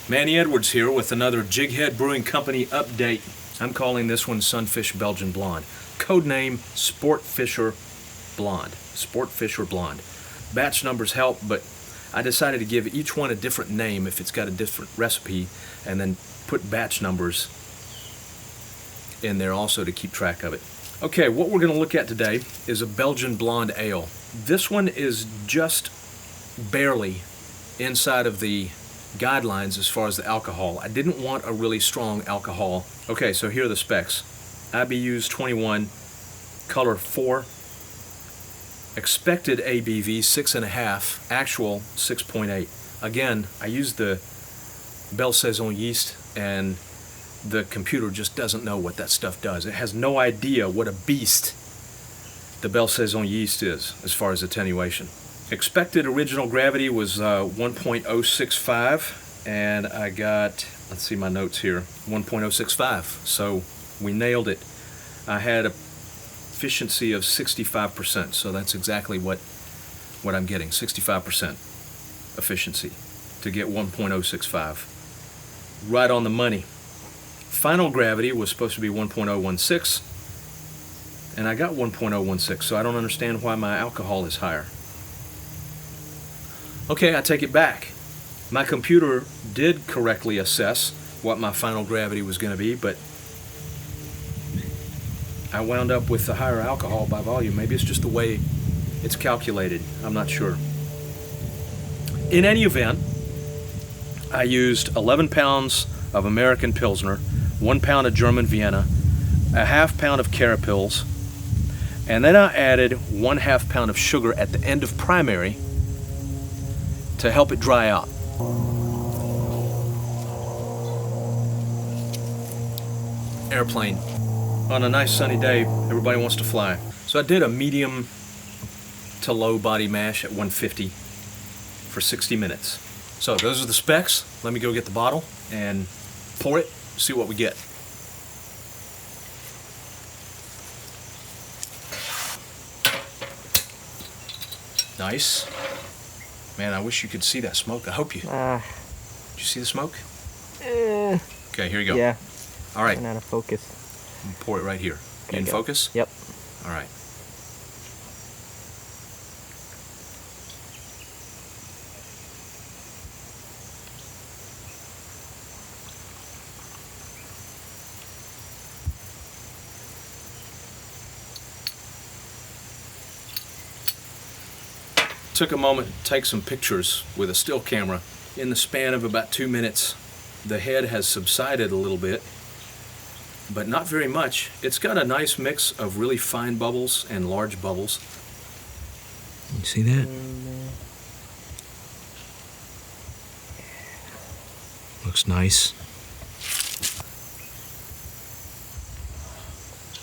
Manny Edwards here with another Jighead Brewing Company update. I'm calling this one Sunfish Belgian Blonde. Codename Sportfisher Blonde. Sportfisher Blonde. Batch numbers help, but I decided to give each one a different name if it's got a different recipe, and then put batch numbers in there also to keep track of it. Okay, what we're going to look at today is a Belgian Blonde Ale. This one is just barely inside of the guidelines as far as the alcohol. I didn't want a really strong alcohol. Okay, so here are the specs. IBUs 21, color 4, expected ABV 6.5, actual 6.8. Again, I used the Belle Saison yeast, and the computer just doesn't know what that stuff does. It has no idea what a beast the Belle Saison yeast is as far as attenuation. Expected original gravity was 1.065, and I got, let's see my notes here, 1.065. So we nailed it. I had a efficiency of 65%, so that's exactly what I'm getting, 65% efficiency to get 1.065. Right on the money. Final gravity was supposed to be 1.016, and I got 1.016, so I don't understand why my alcohol is higher. Okay, I take it back. My computer did correctly assess what my final gravity was going to be, but I wound up with the higher alcohol by volume. Maybe it's just the way it's calculated. I'm not sure. In any event, I used 11 pounds of American Pilsner, 1 pound of German Vienna, a half pound of Carapils, and then I added 1/2 pound of sugar at the end of primary to help it dry out. Airplane. On a nice sunny day, everybody wants to fly. So I did a medium to low body mash at 150 for 60 minutes. So those are the specs. Let me go get the bottle and pour it, see what we get. Nice. Man, I wish you could see that smoke. I hope you. Did you see the smoke? Okay, here you go. Yeah. All right. I'm out of focus. Pour it right here. You in focus? Yep. All right. Took a moment to take some pictures with a still camera. In the span of about 2 minutes, the head has subsided a little bit, but not very much. It's got a nice mix of really fine bubbles and large bubbles. You see that? Looks nice.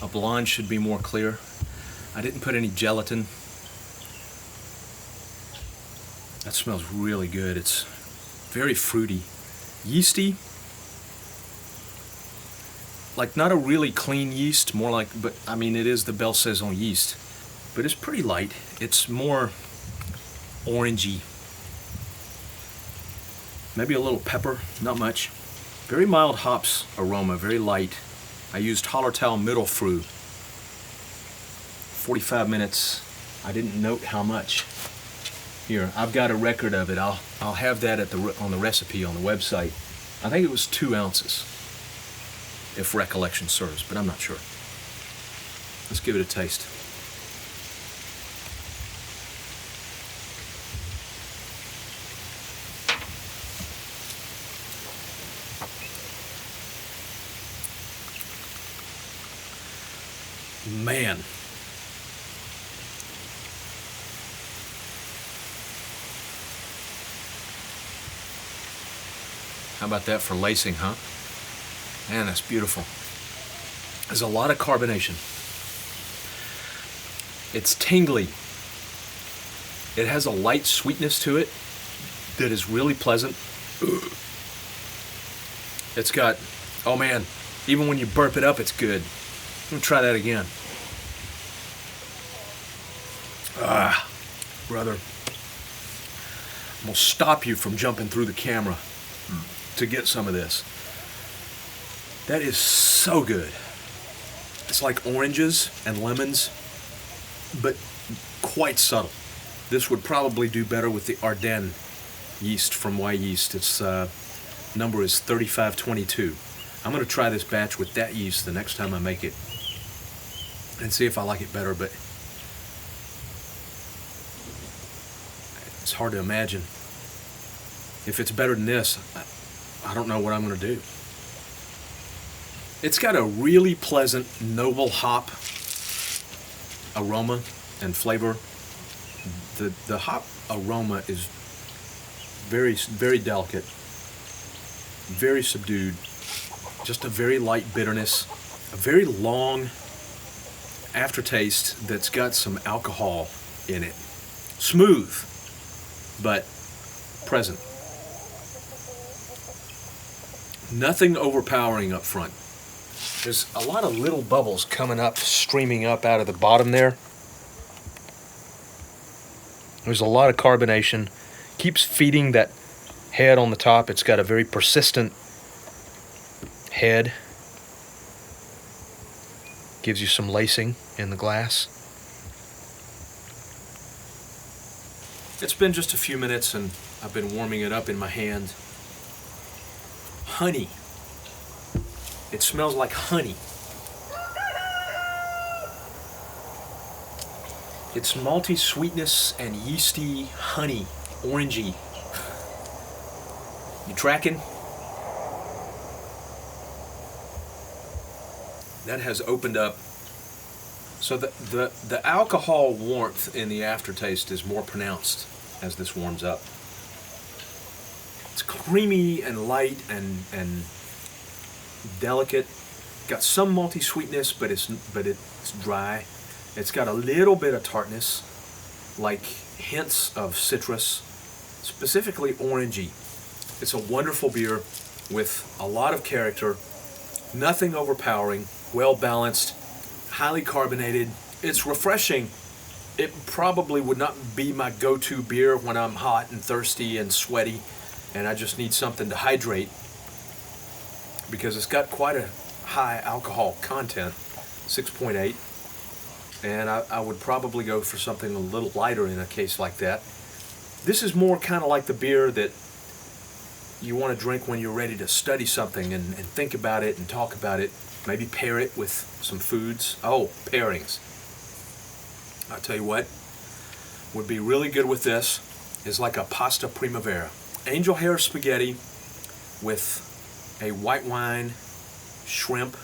A blonde should be more clear. I didn't put any gelatin. That smells really good. It's very fruity. Yeasty. Like not a really clean yeast, more like, but I mean it is the Belle Saison yeast. But it's pretty light. It's more orangey. Maybe a little pepper, not much. Very mild hops aroma, very light. I used Hallertau Mittelfrüh. 45 minutes. I didn't note how much. Here, I've got a record of it. I'll have that on the recipe on the website. I think it was 2 ounces, if recollection serves, but I'm not sure. Let's give it a taste. Man. How about that for lacing, huh? Man, that's beautiful. There's a lot of carbonation. It's tingly. It has a light sweetness to it that is really pleasant. It's got, oh man, even when you burp it up, it's good. Let me try that again. Ah, brother. I'm gonna stop you from jumping through the camera. to get some of this. That is so good. It's like oranges and lemons, but quite subtle. This would probably do better with the Ardennes yeast from Y Yeast. Its number is 3522. I'm going to try this batch with that yeast the next time I make it and see if I like it better, but it's hard to imagine. If it's better than this, I don't know what I'm going to do. It's got a really pleasant, noble hop aroma and flavor. The hop aroma is very, very delicate, very subdued, just a very light bitterness, a very long aftertaste that's got some alcohol in it. Smooth, but present. Nothing overpowering up front. There's a lot of little bubbles coming up, streaming up out of the bottom there. There's a lot of carbonation. Keeps feeding that head on the top. It's got a very persistent head. Gives you some lacing in the glass. It's been just a few minutes and I've been warming it up in my hand. Honey. It smells like honey. It's malty sweetness and yeasty honey, orangey. You tracking? That has opened up. So the alcohol warmth in the aftertaste is more pronounced as this warms up. It's creamy and light and delicate. Got some malty sweetness, but it's dry. It's got a little bit of tartness, like hints of citrus, specifically orangey. It's a wonderful beer with a lot of character, nothing overpowering, well balanced, highly carbonated. It's refreshing. It probably would not be my go-to beer when I'm hot and thirsty and sweaty and I just need something to hydrate, because it's got quite a high alcohol content, 6.8, and I would probably go for something a little lighter in a case like that. This is more kind of like the beer that you want to drink when you're ready to study something and think about it and talk about it. Maybe pair it with some foods. Oh, pairings. I'll tell you what would be really good with this is like a pasta primavera. Angel hair spaghetti with a white wine, shrimp,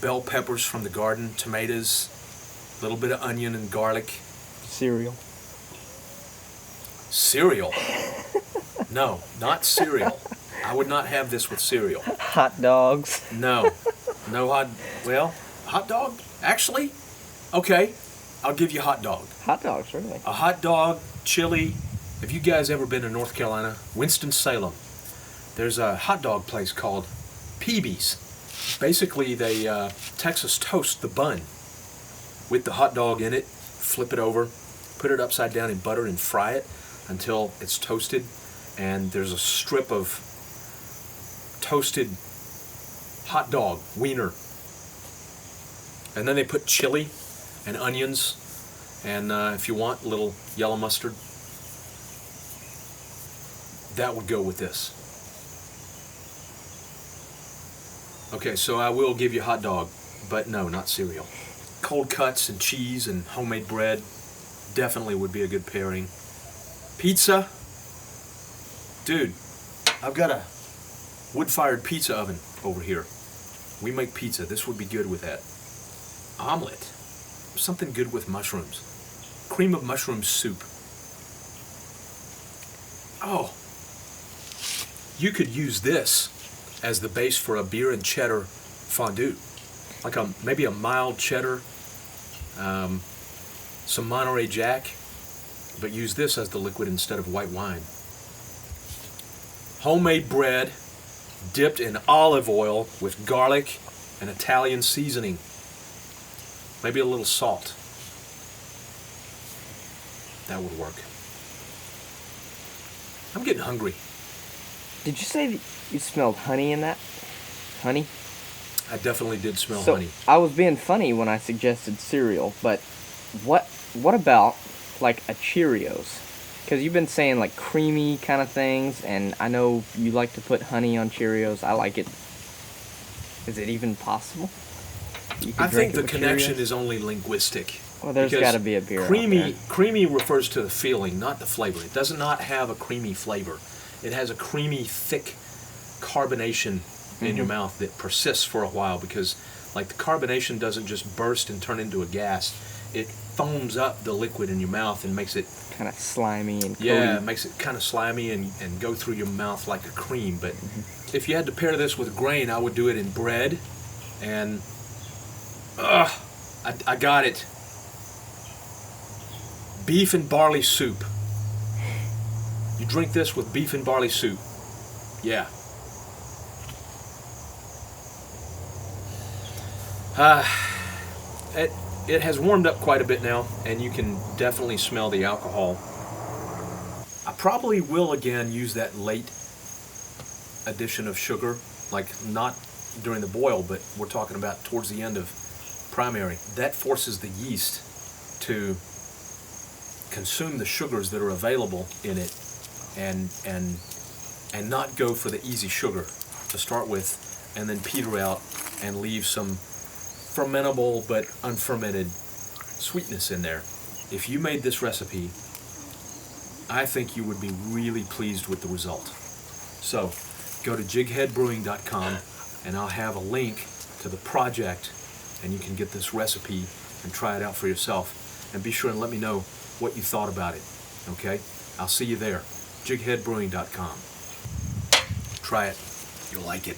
bell peppers from the garden, tomatoes, a little bit of onion and garlic. Cereal. Cereal? No, not cereal. I would not have this with cereal. Hot dogs. No. No hot dog? Actually, okay, I'll give you hot dog. Hot dogs, really. A hot dog, chili. Have you guys ever been to North Carolina? Winston-Salem. There's a hot dog place called Peebee's. Basically, they Texas toast the bun with the hot dog in it, flip it over, put it upside down in butter and fry it until it's toasted, and there's a strip of toasted hot dog, wiener. And then they put chili and onions and if you want, a little yellow mustard. That would go with this. Okay, so I will give you hot dog, but no, not cereal. Cold cuts and cheese and homemade bread definitely would be a good pairing. Pizza. Dude, I've got a wood-fired pizza oven over here. We make pizza. This would be good with that. Omelet. Something good with mushrooms. Cream of mushroom soup. Oh. You could use this as the base for a beer and cheddar fondue. Like maybe a mild cheddar, some Monterey Jack, but use this as the liquid instead of white wine. Homemade bread dipped in olive oil with garlic and Italian seasoning. Maybe a little salt. That would work. I'm getting hungry. Did you say that you smelled honey in that? Honey? I definitely did smell So honey. I was being funny when I suggested cereal, but what about like a Cheerios? Because you've been saying like creamy kind of things, and I know you like to put honey on Cheerios. I like it. Is it even possible? You could I drink think it the with connection Cheerios? is only linguistic. Well, there's because got to be a beer out there. Creamy refers to the feeling, not the flavor. It does not have a creamy flavor. It has a creamy, thick carbonation in your mouth that persists for a while because, like, the carbonation doesn't just burst and turn into a gas. It foams up the liquid in your mouth and makes it Kind of slimy and coaty. yeah, it makes it kind of slimy and go through your mouth like a cream. But if you had to pair this with grain, I would do it in bread. And I got it. Beef and barley soup. You drink this with beef and barley soup. Yeah. It has warmed up quite a bit now, and you can definitely smell the alcohol. I probably will again use that late addition of sugar, like not during the boil, but we're talking about towards the end of primary. That forces the yeast to consume the sugars that are available in it and not go for the easy sugar to start with and then peter out and leave some fermentable but unfermented sweetness in there. If you made this recipe, I think you would be really pleased with the result. So go to jigheadbrewing.com and I'll have a link to the project and you can get this recipe and try it out for yourself. And be sure and let me know what you thought about it. Okay? I'll see you there. jigheadbrewing.com. Try it. You'll like it.